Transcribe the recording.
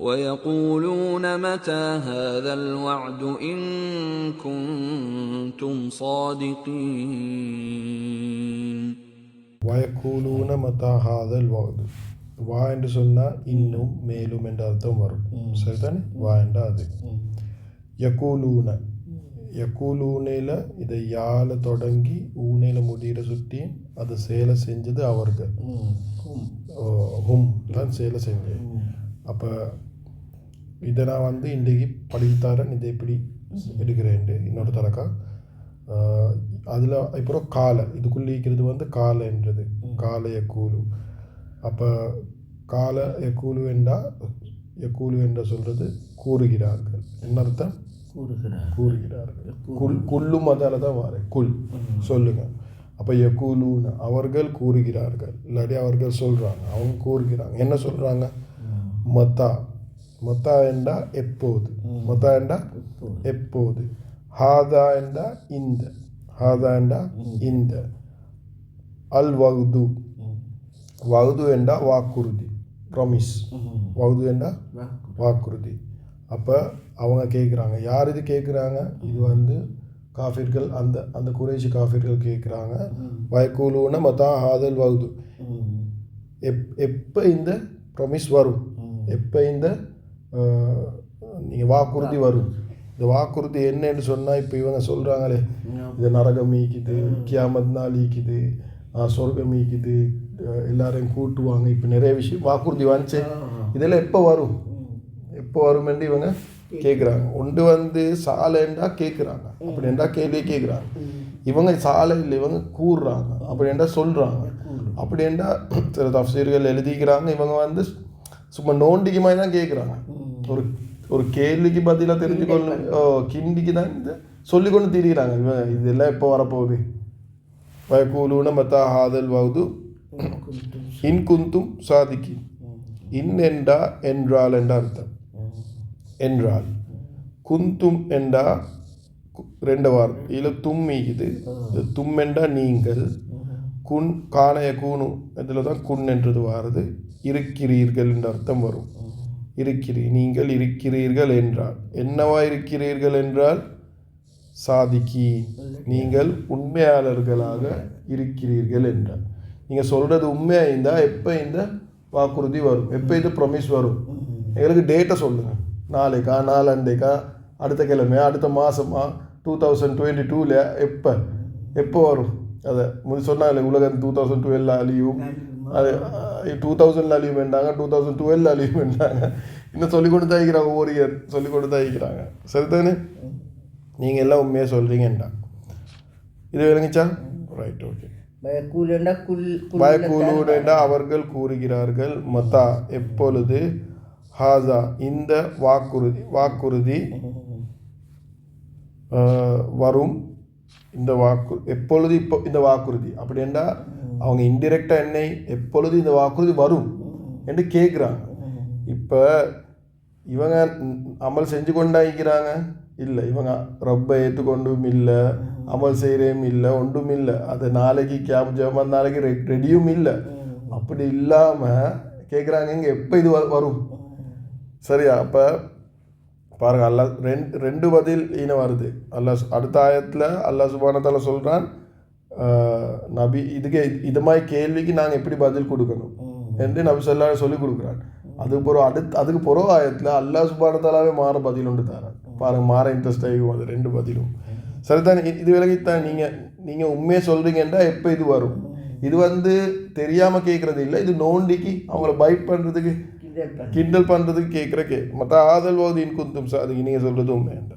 ويقولون متى هذا الوعد إن كنتم صادقين. ويقولون متى هذا الوعد. வா என்று சொன்னால் இன்னும் மேலும் என்ற அர்த்தம் வரும். சரிதானே? வா என்ற அது. யக்கூலூன யக்கூலூனையில் இதை யாழ தொடங்கி ஊனையில் முடிகிற சுற்றி அது சேலை செஞ்சது அவர்கள். ஹும் தான் சேலை செஞ்சது. அப்போ இதை நான் இன்றைக்கு படித்தாரன், இதை எப்படி எடுக்கிறேன் இன்னொரு தரக்கா. அதில் அப்புறம் காலை இதுக்குள்ளே இருக்கிறது காலைன்றது. காலை யக்கூலு. அப்போ கால யக்கூலு யக்கூலு என்ற சொல்கிறது கூறுகிறார்கள். என்ன அர்த்தம்? கூறுகிறார்கள். குல்லும் அதால தான் வார குல் சொல்லுங்க. அப்போ யக்கூலூன அவர்கள் கூறுகிறார்கள், இல்லாட்டி அவர்கள் சொல்கிறாங்க, அவங்க கூறுகிறாங்க. என்ன சொல்கிறாங்க? மத்தா. மத்தா என்றா எப்போது. மத்தா என்றா எப்போது. ஹாதா என்றா இந்த. ஹாதா என்றா இந்த. அல் வகுது. வகுது என்றா வாக்குறுதி, ப்ராமிஸ். வகுது என்றா வாக்குறுதி. அப்போ அவங்க கேட்குறாங்க. யார் இது கேட்குறாங்க? இது காஃபிர்கள், அந்த குறைஷி காஃபிர்கள் கேட்குறாங்க. வயக்கூலூன மத்தா ஹாதல் வகுது. எப்போ இந்த ப்ராமிஸ் வரும், எப்போ இந்த நீங்கள் வாக்குறுதி வரும். இந்த வாக்குறுதி என்னன்னு சொன்னால் இப்போ இவங்க சொல்கிறாங்களே, இது நரகம் ஈக்குது, கியாமத் நாள் ஈக்குது, சொர்க்கம் ஈக்குது, எல்லாரையும் கூட்டுவாங்க, இப்போ நிறைய விஷயம் வாக்குறுதி வந்துச்சு, இதெல்லாம் எப்போ வரும், எப்போ வரும் என்று இவங்க கேட்குறாங்க. ஒன்று சாலைண்டா கேட்குறாங்க, அப்படின்றா கேள்வியே கேட்குறாங்க. இவங்க சாலை இல்லை, இவங்க கூறுறாங்க, அப்படின்றா சொல்கிறாங்க. அப்படின்றா சில தஃசீர்கள் எழுதிக்கிறாங்க. இவங்க சும்மா நோண்டிக்கு மாதிரி தான் கேட்குறாங்க. ஒரு கேள்விக்கு பதிலாக தெரிஞ்சுக்கொள்ளு கிண்டிக்கு தான் இந்த சொல்லிக்கொண்டு திரிகிறாங்க. இவங்க இதெல்லாம் எப்போ வரப்போகுது. வயக்கூலூன மத்தா ஹாதல் வகுது இன் குந்தும் சாதிக்கி. இன் என்றா என்றால் என்ற அர்த்தம். என்றால் குந்தும் என்றா ரெண்டு வாரம் இதில் தும்மிக்குது. தும் என்றா நீங்கள். குன் காணைய கூணு இதில் தான் குன் என்றது வாருது. இருக்கிறீர்கள் என்ற அர்த்தம் வரும். நீங்கள் இருக்கிறீர்கள் என்றால் என்னவா இருக்கிறீர்கள் என்றால் சாதிக்கி, நீங்கள் உண்மையாளர்களாக இருக்கிறீர்கள் என்றால். நீங்கள் சொல்கிறது உண்மையாக இருந்தால் எப்போ இந்த வாக்குறுதி வரும், எப்போ இந்த ப்ரொமிஸ் வரும், எங்களுக்கு டேட்டை சொல்லுங்கள். நாளைக்கா, நாளண்டைக்கா, அடுத்த கிழமை, அடுத்த மாதமா, 2022 எப்போ வரும். அதை சொன்னாங்களே உலகம் 2012 அழியும், அது 2000 அழியும் வேண்டாங்க, 2012 அழியும் வேண்டாங்க. இன்னும் சொல்லிக் கொடுத்து தான் இருக்கிறாங்க, ஒவ்வொரு இயர் சொல்லிக் கொடுத்து தான் இருக்கிறாங்க. சரிதானே? நீங்கள் எல்லாம் உண்மையாக சொல்கிறீங்கண்டா. இது விளங்கிச்சா? Right, okay. பயக்கூலூடா அவர்கள் கூறுகிறார்கள். மத்தா எப்பொழுது. ஹாசா இந்த வாக்குறுதி வரும். இந்த எப்பொழுது இப்போ இந்த வாக்குறுதி அப்படின்னா அவங்க இன்டிரெக்டாக என்னை எப்பொழுது இந்த வாக்குறுதி வரும் என்று கேட்குறாங்க. இப்போ இவங்க அமல் செஞ்சு கொண்டாக்கிறாங்க இல்லை, இவங்க ரப்பை ஏற்றுக்கொண்டும் இல்லை, அமல் செய்கிறேம் இல்லை, ஒன்றும் இல்லை. அது நாளைக்கு ஜமாத் நாளைக்கு ரெடியும் இல்லை. அப்படி இல்லாமல் கேட்குறாங்க இங்கே எப்போ இது வரும். சரியா? அப்போ பாருங்கள், அல்லா ரெண்டு பதில் வருது. அல்லாஹ் அடுத்த ஆயத்தில் அல்லாஹ் சுப்ஹானஹு வ தஆலா சொல்கிறான், நபி இதுக்கு இது மாதிரி கேள்விக்கு நாங்கள் எப்படி பதில் கொடுக்கணும் என்று நபி ஸல்லல்லாஹு அலைஹி சொல்லிக் கொடுக்குறான். அதுக்கு பிறகு ஆயத்தில் அல்லாஹ் சுப்ஹானஹு வ தஆலாவே மாற பதில் ஒன்று தரான். பாருங்கள், மாற இன்ட்ரெஸ்ட் ஆகும் அது ரெண்டு பதிலும். சரிதான்? இது விலகித்தான் நீங்கள் உண்மையை சொல்கிறீங்கன்னா எப்போ இது வரும். இது தெரியாமல் கேட்குறது இல்லை, இது நோண்டிக்கு அவங்கள பைட் பண்ணுறதுக்கு கிண்டல் பண்ணுறதுக்கு கேட்குற மற்ற ஆதல் வாதின் குந்தும் அதுக்கு நீங்கள் சொல்கிறது உண்மையாண்டா.